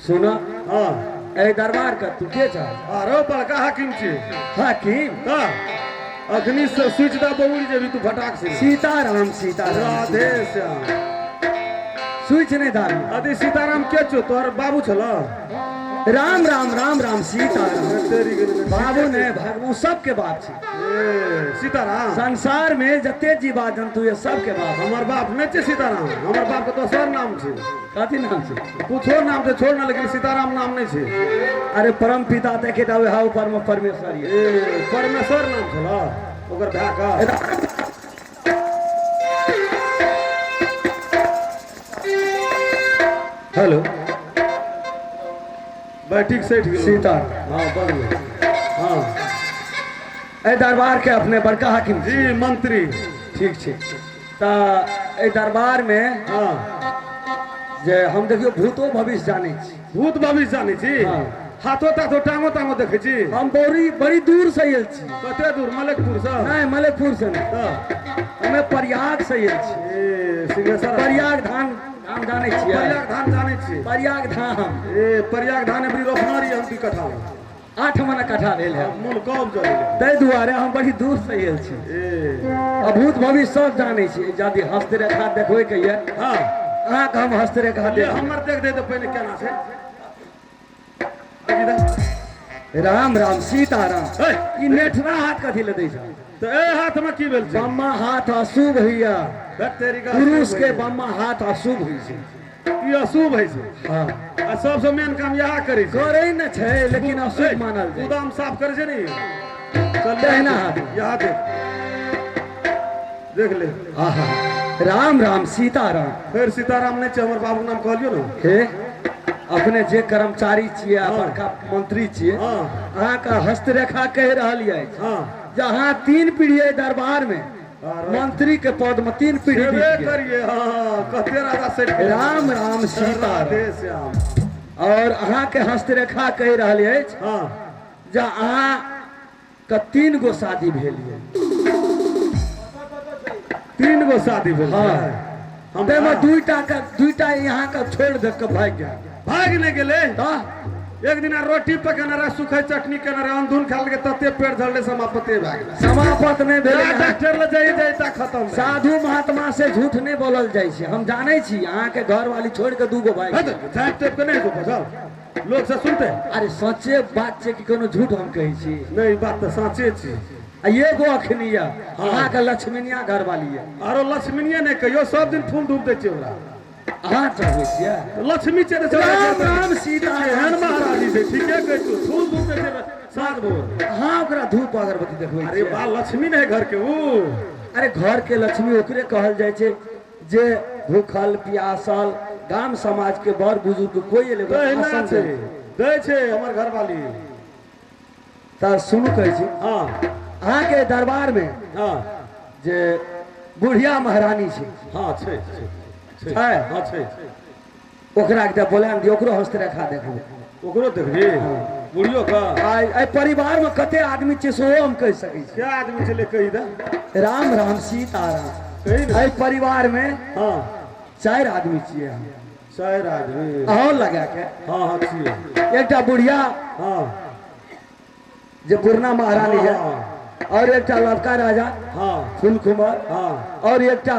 सुना हां ए दरबार का तू के चाह अरे बड़का हाकिम छी हाकिम का अग्नि से स्विच दा बउरी जे भी तू फटाक से सीताराम सीताराम राधे श्याम स्विच नहीं दारू अरे सीताराम के छो तोर बाबू छला राम राम राम राम सीताराम तेरी गेल बाबू ने भगवान सबके बाप छी ए सीताराम संसार में जते जीवा जंतु ये सबके बाप हमर बाप नहीं छे सीताराम हमर बाप के तो सर नाम छे कथी नाम छै पूछो नाम से छोड़ ना लेकिन सीताराम नाम नहीं छे अरे परम पिता देखे दावे हा ऊपर में परमेश्वर ये ए परमेश्वर नाम छला ओकर भा का हेलो बैठक सेठ गेल सीता हां बढ़िया हां ए दरबार के अपने बड़का हाकिम जी मंत्री ठीक छै ता ए दरबार में हां जे हम देखियो भूतो भविष्य जाने छी भूत भविष्य जाने छी हाँ। हाथो ताथो टांगो टांगो देखे छी हम बड़ी दूर से आयल छी कते दूर मलकपुर से नहीं मलेकपुर से नहीं हां हमें प्रयाग से आयल छी ए सिंहेश्वर प्रयाग धाम नाम जानै छियै प्रयाग धाम जानै छियै प्रयाग धाम ए प्रयाग धाम एबरी रोपनारी हम की कथा 8 मन कट्ठा भेल है मूल कब चले ताहि दुआरे हम बड़ी दूर से आयल छी ए अभूत भविष्य सब जानै छी यदि हस्तरेखा देखबै के ये हां अहाँके हम हस्तरेखा ये देख हमर देख दे तो पहले केना छै अगिदा राम राम सीताराम ए ई नेठरा हाथ कथी ले दै छै तो ए हाथ में की भेल छै बम्मा हाथ अशुभ होइया देख तेरी का पुरुष के बम्मा हाथ अशुभ होइ छै ई अशुभ है छै हाँ आ सबसे मेन काम यह करै छै करे न छै लेकिन अशुभ मानल जाइ गोदाम साफ करे छै नहीं चल दहिना हाथ। यहाँ देख देख ले आहा राम राम सीताराम फिर सीताराम नहीं छै हमर बाबू नाम कहलियो ना हे अपने जे कर्मचारी छियै आ बड़का मंत्री छियै हाँ अहाँके हस्तरेखा कहि रहल अछि हाँ जहाँ 3 पीढ़ी दरबार में मंत्री के पद में 3 पीढ़ी छेबे बीत गेल। करिए हाँ कते राजा सेठ राम राम सीताराम राधे श्याम और अहाँके हस्तरेखा कहि रहल अछि हाँ जे अहाँ के 3 गो शादी भेल ये 3 गो शादी भेल हाँ। छै। हम ताहिमे दूटा यहाँ के छोड़ दे के भाग गया भाग नहीं गेले तऽ एक दिन रोटी पकेने रहे सूखे चटनी केने रहे अंधुन खाल के तते पेट झड़ले समापते भाग गेले समापत नहीं भेल डॉक्टर ले जाई जाई ता खत्म साधु महात्मा से झूठ नहीं बोलल जाइ छै हम जानै छी अहाँ के घर वाली छोड़ के 2 गो भाग है गेल। तो झाँप टेप के नहीं तो बसल लोग से सुनते अरे सच्चे बात छै कि कोनो झूठ हम कहै छी नहीं बात तो साँचे छी आ एगो अखनी ये अहाँ के लक्ष्मीनिया घर वाली ये आरो लक्ष्मीनिये नहीं कहियो सब दिन फूल धूप दे छै ओकरा अहाँ चढ़बै छियै लक्ष्मी छै तो राम राम सीताराम हन महाराजी छै ठीके कहै छी फूल धूप दे छै सात भोर अहाँ ओकरा धूप अगरबत्ती देखबै अरे छियै बा लक्ष्मी नहीं घर के ऊ अरे घर के लक्ष्मी ओकरे कहल जाइ छै जे भूखल प्यासल गाम समाज के बड़ बुजुर्ग कोई एले दहिना छै दै छै हमर घर वाली तऽ सुनू कहै छी हाँ अहाँ के दरबार में हाँ जे बुढ़िया महारानी छै हाँ छै छै छै हाँ छै ओकरा एकटा बोलान दियौ ओकरो हस्तरेखा देखबै ओकरो देखबी बुढ़ियो का आई परिवार में कते आदमी छै सेहो हम कहि सकै छी क्या आदमी चले कही दा राम राम सीताराम कही ना एहि परिवार में हाँ 4 आदमी छियै हम 4 आदमी अहूँ लगा के हाँ हाँ छियै एकटा बुढ़िया हाँ जे पुरना महारानी है हाँ और एकटा लड़का राजा हाँ फूल कुमार हाँ और एकटा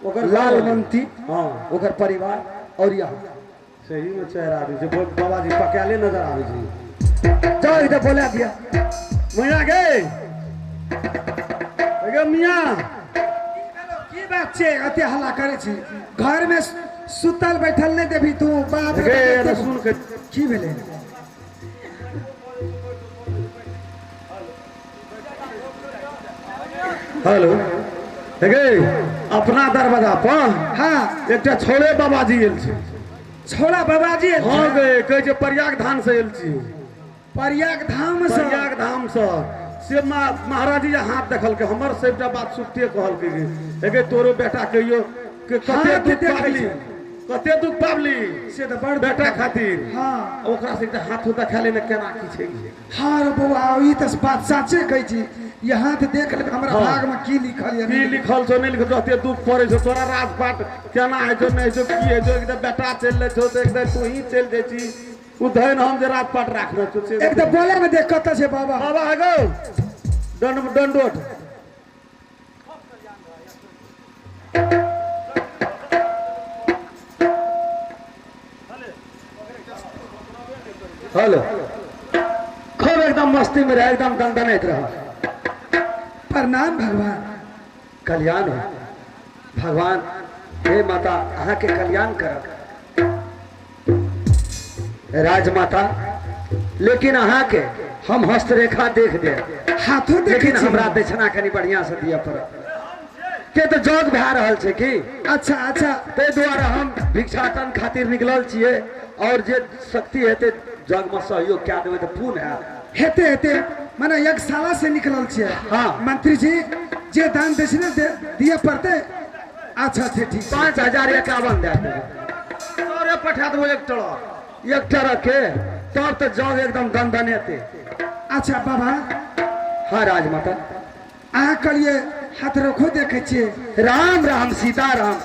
ओकर लालमंती हाँ ओकर परिवार और यहाँ सही में 4 आदमी छै बाबा जी पकाले नजर आवे छै जाओ इधर बोला दिया मियाँ गे मियाँ की बात छै अते हल्ला करे छी घर में सुतल बैठल नहीं देबी तू बाप रे गे बाप, सुन के की भेले हेलो गे अपना दरवाजा पर हाँ एकटा छोड़े बाबाजी आयल छै छोड़ा बाबाजी हाँ गे कहै छै प्रयाग धाम से आयल छी प्रयाग धाम से प्रयाग धाम से से महाराजी हाथ देखल के हमर सबटा बात सुनते कहल के गे तोरो बेटा कहियो कि कते हाँ, दुख देखै पाबली छी। कते दुख पाबली से तो बड़ बेटा खातिर हाँ ओकरा से एकटा हाथ उठा खेले ने केना की छै हाँ रे बउआ ई तो बात साचे कहै छी ये हाथ देख ले हमरा हाँ। भाग में की लिखल की है लिखल छौ नहीं लिखल छौ एते दुख पड़े छौ तोरा राजपाट केना है छौ नहीं छौ की है छौ एकदम बेटा चल ले छौ तो एकदम तू ही चल जाइ छी उधैन हम जे राजपाट राखने छौ से एकदम बोले में देख कत छै बाबा बाबा आगो दंडोट हेलो खूब एकदम मस्ती में रह एकदम दंडनैत रह प्रणाम भगवान कल्याण हो भगवान हे माता अहाँ के कल्याण करब राजमाता लेकिन अहाँ के हम हस्तरेखा देख दे हाथों देखे लेकिन छी हमरा दक्षिणा कनी बढ़िया से दिया पड़त के तो जग भए रहल छै की अच्छा अच्छा ताहि दुआरे हम भिक्षाटन खातिर निकलल छियै और जे शक्ति हेतै जग में सहयोग कए देबै तऽ पुण्य हैत हेते हेते माने एक साला से निकलल छियै हाँ। मंत्री जी जे दान दक्षिणा दिए पड़ते अच्छा अच्छा ठीक छै। 5051 दए देबै अरे पठा देबो एक टड़ा एक तरह के तब तो जग एकदम दंदनेते अच्छा बाबा हाँ राजमाता अहाँ करिए हाथ रखो देखे छियै राम राम सीताराम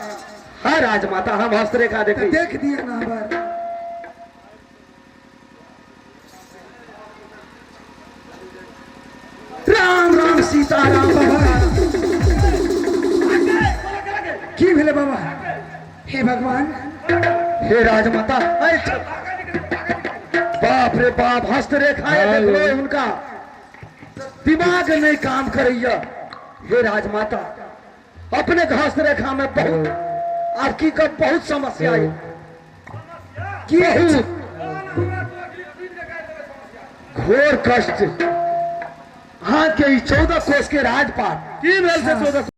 हाँ राजमाता हम हस्तरेखा तो देखे देख दिया ना हमार। राम राम सीताराम बाबा। की भेले बाबा? हे भगवान, हे राजमाता ऐ बाप रे बाप हस्तरेखाएं देख लो उनका दिमाग नहीं काम करैया। हे राजमाता अपने हस्तरेखा में बहुत आपकी का बहुत समस्या है की बहुत घोर कष्ट हाँ के 14 कोस के राजपाट की भेल से 14